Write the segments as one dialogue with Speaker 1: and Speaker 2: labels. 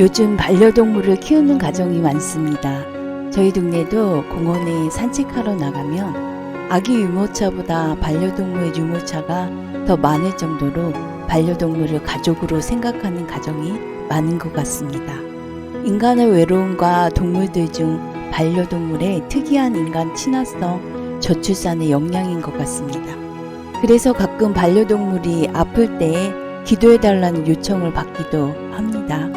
Speaker 1: 요즘 반려동물을 키우는 가정이 많습니다. 저희 동네도 공원에 산책하러 나가면 아기 유모차보다 반려동물 유모차가 더 많을 정도로 반려동물을 가족으로 생각하는 가정이 많은 것 같습니다. 인간의 외로움과 동물들 중 반려동물의 특이한 인간 친화성, 저출산의 역량인 것 같습니다. 그래서 가끔 반려동물이 아플 때에 기도해달라는 요청을 받기도 합니다.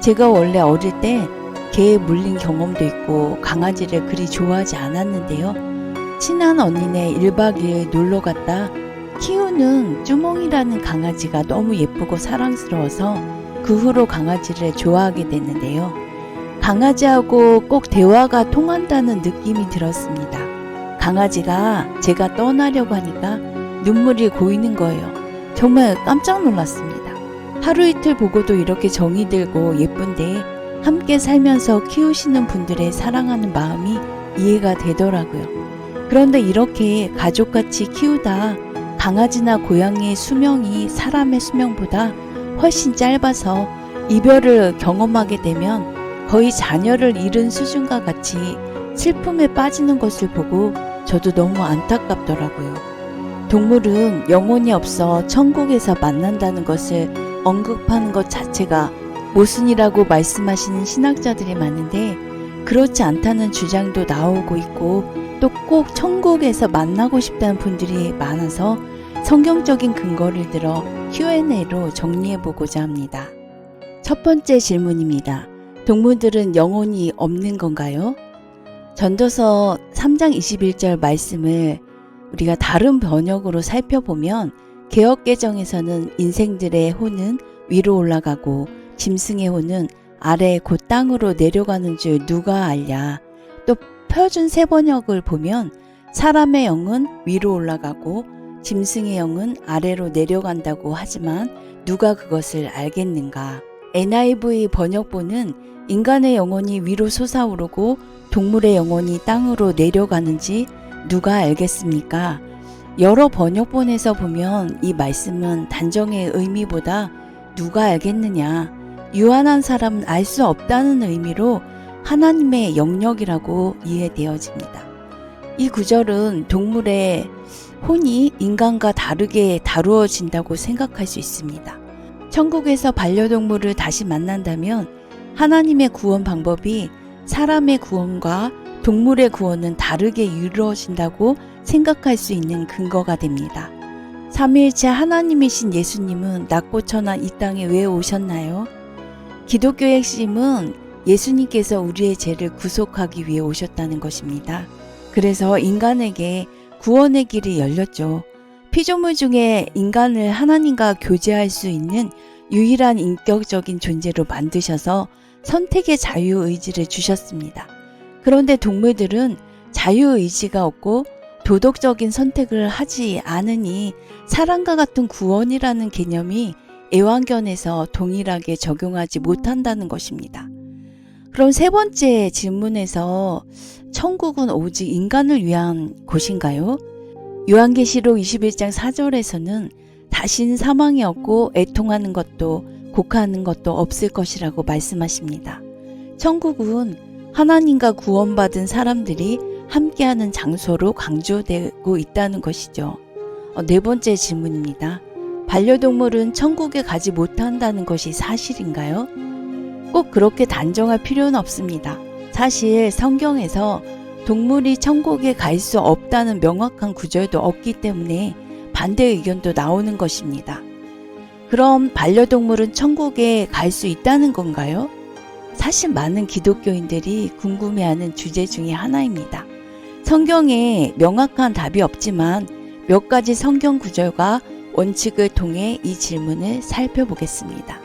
Speaker 1: 제가 원래 어릴 때 개에 물린 경험도 있고 강아지를 그리 좋아하지 않았는데요. 친한 언니네 1박 2일 놀러 갔다 키우는 쭈몽이라는 강아지가 너무 예쁘고 사랑스러워서 그 후로 강아지를 좋아하게 됐는데요. 강아지하고 꼭 대화가 통한다는 느낌이 들었습니다. 강아지가 제가 떠나려고 하니까 눈물이 고이는 거예요. 정말 깜짝 놀랐습니다. 하루 이틀 보고도 이렇게 정이 들고 예쁜데 함께 살면서 키우시는 분들의 사랑하는 마음이 이해가 되더라고요. 그런데 이렇게 가족같이 키우다 강아지나 고양이의 수명이 사람의 수명보다 훨씬 짧아서 이별을 경험하게 되면 거의 자녀를 잃은 수준과 같이 슬픔에 빠지는 것을 보고 저도 너무 안타깝더라고요. 동물은 영혼이 없어 천국에서 만난다는 것을 언급하는 것 자체가 모순이라고 말씀하시는 신학자들이 많은데 그렇지 않다는 주장도 나오고 있고 또 꼭 천국에서 만나고 싶다는 분들이 많아서 성경적인 근거를 들어 Q&A로 정리해보고자 합니다. 첫 번째 질문입니다. 동물들은 영혼이 없는 건가요? 전도서 3장 21절 말씀을 우리가 다른 번역으로 살펴보면 개역개정에서는 인생들의 혼은 위로 올라가고 짐승의 혼은 아래 곧 땅으로 내려가는 줄 누가 알랴. 또 표준 세번역을 보면 사람의 영은 위로 올라가고 짐승의 영은 아래로 내려간다고 하지만 누가 그것을 알겠는가. NIV 번역본은 인간의 영혼이 위로 솟아오르고 동물의 영혼이 땅으로 내려가는지 누가 알겠습니까? 여러 번역본에서 보면 이 말씀은 단정의 의미보다 누가 알겠느냐, 유한한 사람은 알 수 없다는 의미로 하나님의 영역이라고 이해되어집니다. 이 구절은 동물의 혼이 인간과 다르게 다루어진다고 생각할 수 있습니다. 천국에서 반려동물을 다시 만난다면 하나님의 구원 방법이 사람의 구원과 동물의 구원은 다르게 이루어진다고 생각할 수 있는 근거가 됩니다. 삼위일체 하나님이신 예수님은 낮고 천한 이 땅에 왜 오셨나요? 기독교의 핵심은 예수님께서 우리의 죄를 구속하기 위해 오셨다는 것입니다. 그래서 인간에게 구원의 길이 열렸죠. 피조물 중에 인간을 하나님과 교제할 수 있는 유일한 인격적인 존재로 만드셔서 선택의 자유의지를 주셨습니다. 그런데 동물들은 자유의지가 없고 도덕적인 선택을 하지 않으니 사람과 같은 구원이라는 개념이 애완견에서 동일하게 적용하지 못한다는 것입니다. 그럼 세 번째 질문에서 천국은 오직 인간을 위한 곳인가요? 요한계시록 21장 4절에서는 다신 사망이 없고 애통하는 것도 곡하는 것도 없을 것이라고 말씀하십니다. 천국은 하나님과 구원받은 사람들이 함께하는 장소로 강조되고 있다는 것이죠. 네 번째 질문입니다. 반려동물은 천국에 가지 못한다는 것이 사실인가요? 꼭 그렇게 단정할 필요는 없습니다. 사실 성경에서 동물이 천국에 갈 수 없다는 명확한 구절도 없기 때문에 반대 의견도 나오는 것입니다. 그럼 반려동물은 천국에 갈 수 있다는 건가요? 사실 많은 기독교인들이 궁금해하는 주제 중에 하나입니다. 성경에 명확한 답이 없지만 몇 가지 성경 구절과 원칙을 통해 이 질문을 살펴보겠습니다.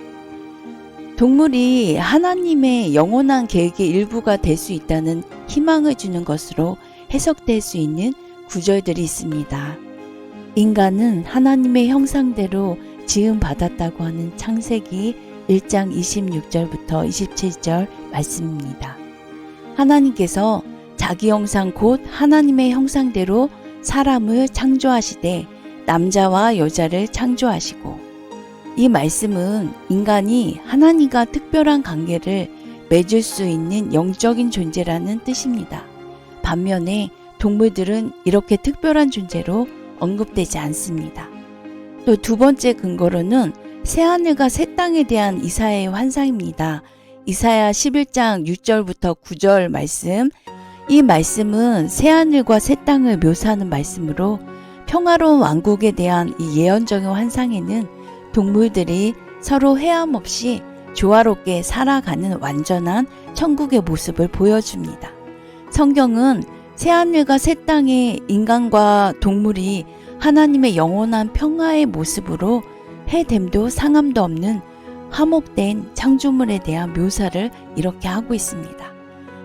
Speaker 1: 동물이 하나님의 영원한 계획의 일부가 될 수 있다는 희망을 주는 것으로 해석될 수 있는 구절들이 있습니다. 인간은 하나님의 형상대로 지음받았다고 하는 창세기 1장 26절부터 27절 말씀입니다. 하나님께서 자기 형상 곧 하나님의 형상대로 사람을 창조하시되 남자와 여자를 창조하시고 이 말씀은 인간이 하나님과 특별한 관계를 맺을 수 있는 영적인 존재라는 뜻입니다. 반면에 동물들은 이렇게 특별한 존재로 언급되지 않습니다. 또 두 번째 근거로는 새하늘과 새 땅에 대한 이사야의 환상입니다. 이사야 11장 6절부터 9절 말씀, 이 말씀은 새하늘과 새 땅을 묘사하는 말씀으로 평화로운 왕국에 대한 이 예언적인 환상에는 동물들이 서로 해함 없이 조화롭게 살아가는 완전한 천국의 모습을 보여줍니다. 성경은 새하늘과 새 땅의 인간과 동물이 하나님의 영원한 평화의 모습으로 해됨도 상함도 없는 화목된 창조물에 대한 묘사를 이렇게 하고 있습니다.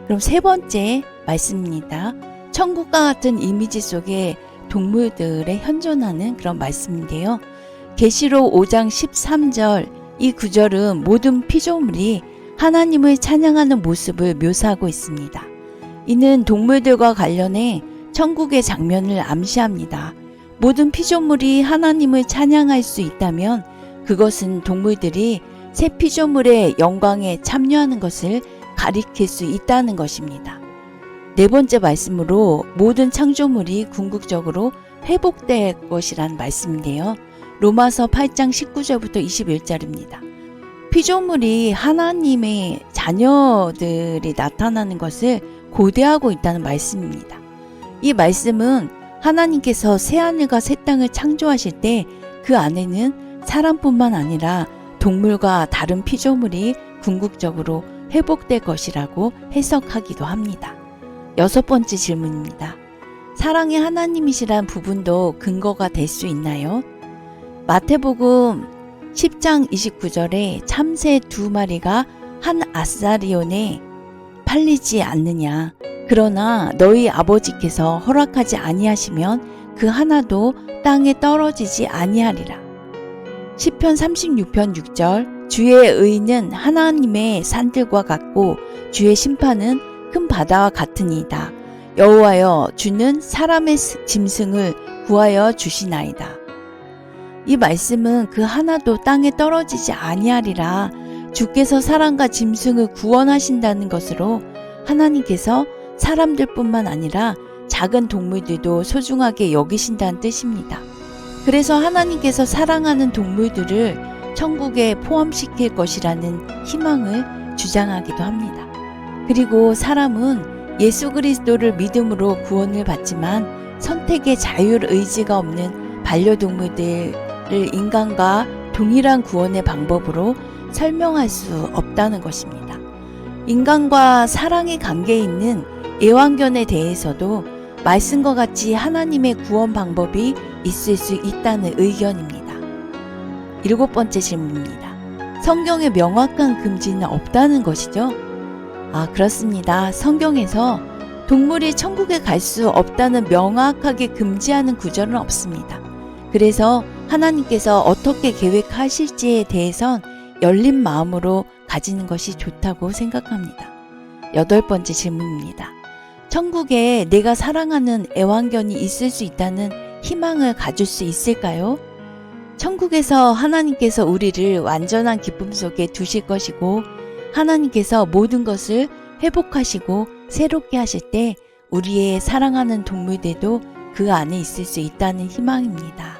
Speaker 1: 그럼 세 번째 말씀입니다. 천국과 같은 이미지 속에 동물들의 현존하는 그런 말씀인데요. 계시록 5장 13절 이 구절은 모든 피조물이 하나님을 찬양하는 모습을 묘사하고 있습니다. 이는 동물들과 관련해 천국의 장면을 암시합니다. 모든 피조물이 하나님을 찬양할 수 있다면 그것은 동물들이 새 피조물의 영광에 참여하는 것을 가리킬 수 있다는 것입니다. 네 번째 말씀으로 모든 창조물이 궁극적으로 회복될 것이란 말씀인데요. 로마서 8장 19절부터 21절입니다. 피조물이 하나님의 자녀들이 나타나는 것을 고대하고 있다는 말씀입니다. 이 말씀은 하나님께서 새하늘과 새 땅을 창조하실 때 그 안에는 사람뿐만 아니라 동물과 다른 피조물이 궁극적으로 회복될 것이라고 해석하기도 합니다. 여섯 번째 질문입니다. 사랑의 하나님이시란 부분도 근거가 될 수 있나요? 마태복음 10장 29절에 참새 2마리가 한 아사리온에 팔리지 않느냐. 그러나 너희 아버지께서 허락하지 아니하시면 그 하나도 땅에 떨어지지 아니하리라. 시편 36편 6절 주의 의는 하나님의 산들과 같고 주의 심판은 큰 바다와 같으니이다. 여호와여 주는 사람의 짐승을 구하여 주시나이다. 이 말씀은 그 하나도 땅에 떨어지지 아니하리라. 주께서 사람과 짐승을 구원하신다는 것으로 하나님께서 사람들뿐만 아니라 작은 동물들도 소중하게 여기신다는 뜻입니다. 그래서 하나님께서 사랑하는 동물들을 천국에 포함시킬 것이라는 희망을 주장하기도 합니다. 그리고 사람은 예수 그리스도를 믿음으로 구원을 받지만 선택의 자율 의지가 없는 반려동물들을 인간과 동일한 구원의 방법으로 설명할 수 없다는 것입니다. 인간과 사랑의 관계에 있는 애완견에 대해서도 말씀과 같이 하나님의 구원 방법이 있을 수 있다는 의견입니다. 일곱 번째 질문입니다. 성경에 명확한 금지는 없다는 것이죠? 그렇습니다. 성경에서 동물이 천국에 갈 수 없다는 명확하게 금지하는 구절은 없습니다. 그래서 하나님께서 어떻게 계획하실지에 대해선 열린 마음으로 가지는 것이 좋다고 생각합니다. 여덟 번째 질문입니다. 천국에 내가 사랑하는 애완견이 있을 수 있다는 희망을 가질 수 있을까요? 천국에서 하나님께서 우리를 완전한 기쁨 속에 두실 것이고 하나님께서 모든 것을 회복하시고 새롭게 하실 때 우리의 사랑하는 동물들도 그 안에 있을 수 있다는 희망입니다.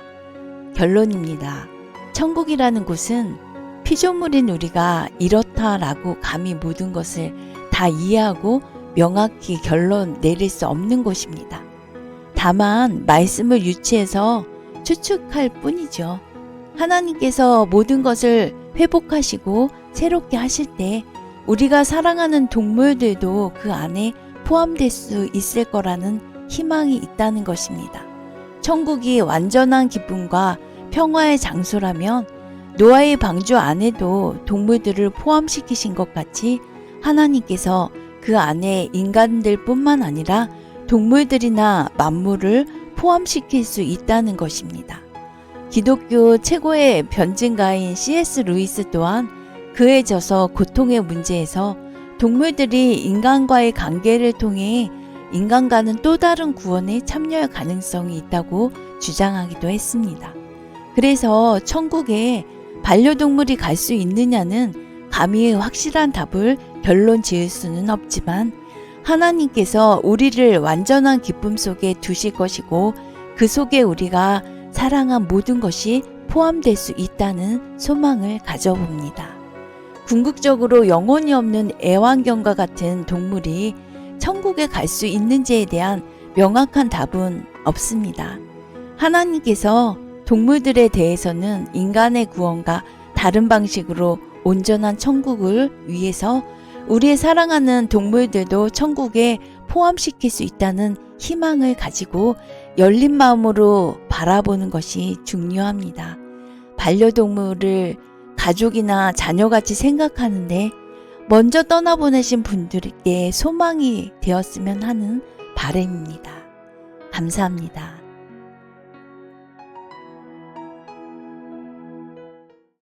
Speaker 1: 결론입니다. 천국이라는 곳은 피조물인 우리가 이렇다라고 감히 모든 것을 다 이해하고 명확히 결론 내릴 수 없는 곳입니다. 다만 말씀을 유치해서 추측할 뿐이죠. 하나님께서 모든 것을 회복하시고 새롭게 하실 때 우리가 사랑하는 동물들도 그 안에 포함될 수 있을 거라는 희망이 있다는 것입니다. 천국이 완전한 기쁨과 평화의 장소라면 노아의 방주 안에도 동물들을 포함시키신 것 같이 하나님께서 그 안에 인간들뿐만 아니라 동물들이나 만물을 포함시킬 수 있다는 것입니다. 기독교 최고의 변증가인 C.S. 루이스 또한 그에 져서 고통의 문제에서 동물들이 인간과의 관계를 통해 인간과는 또 다른 구원에 참여할 가능성이 있다고 주장하기도 했습니다. 그래서 천국에 반려동물이 갈 수 있느냐는 감히 확실한 답을 결론 지을 수는 없지만 하나님께서 우리를 완전한 기쁨 속에 두실 것이고 그 속에 우리가 사랑한 모든 것이 포함될 수 있다는 소망을 가져봅니다. 궁극적으로 영혼이 없는 애완견과 같은 동물이 천국에 갈 수 있는지에 대한 명확한 답은 없습니다. 하나님께서 동물들에 대해서는 인간의 구원과 다른 방식으로 온전한 천국을 위해서 우리의 사랑하는 동물들도 천국에 포함시킬 수 있다는 희망을 가지고 열린 마음으로 바라보는 것이 중요합니다. 반려동물을 가족이나 자녀같이 생각하는데 먼저 떠나보내신 분들께 소망이 되었으면 하는 바람입니다. 감사합니다.